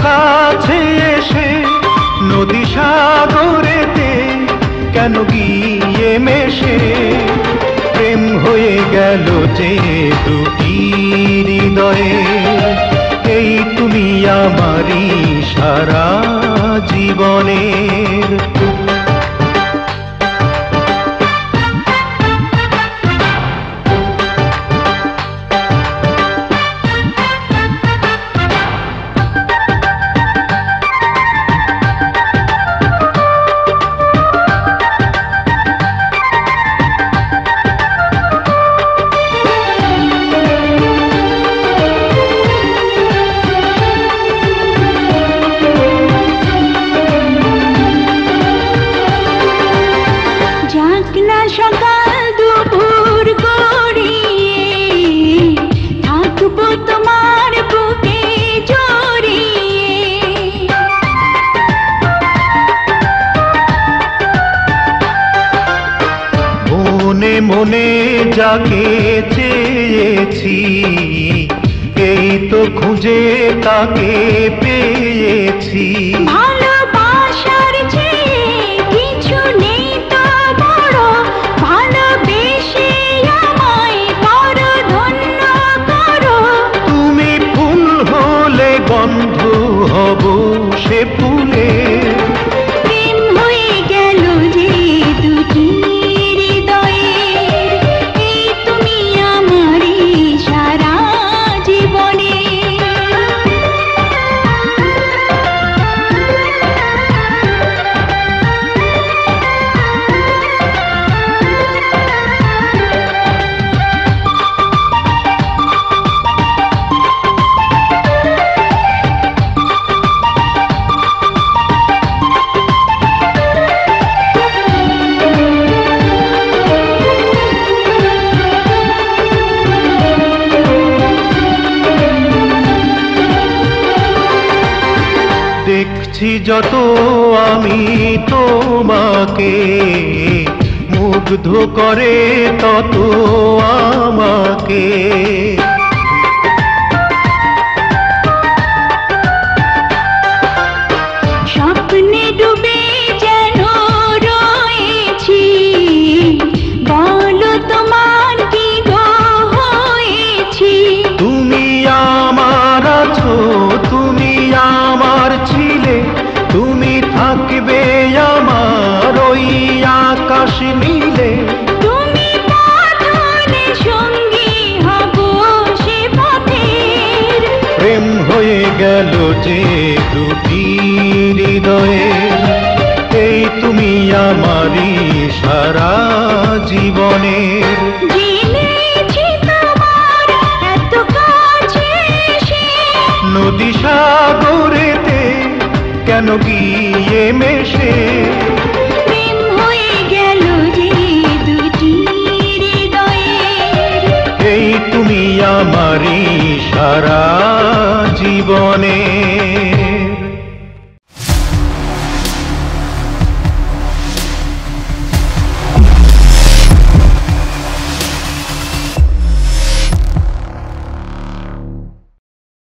কাছে এসে নদী সাগরেতে কেন গিয়ে মেশে প্রেম হয়ে গেল যে দুটি হৃদয়ে এই তুমি আমারই সারা জীবনের। সকাল দুপুর গড়িয়ে থাকবো তোমার বুকে জড়িয়ে। মনে মনে যাকে চেয়েছি এই তো খুঁজে তাকে পেয়েছি। ভালোবাসার চেয়ে কিছু নেই তো বড়, ভালোবেসে আমায় করো ধন্য করো। তুমি ফুল হলে গন্ধ হব সে ফুলে প্রেম হয়ে গেল যে দুটি হৃদয়ের এই তুমি আমারই সারা জীবনে। দেখছি যত আমি তোমাকে মুগ্ধ করে তত আমাকে। স্বপ্নে ডুবে যেন রয়েছি, বলো তোমার কি গো হয়েছি। তুমি আমার আছো, তুমি আমার ছিলে, তুমি থাকবে আমার ওই আকাশ নীলে। তুমি পথে সঙ্গী হব সে পথের। প্রেম হয়ে গেল যে দুটি হৃদয়ে এই তুমি আমারই সারা জীবনের। জেনেছি তোমার এত কাছে এসে নদী সাগরেতে কেন গিয়ে মেশে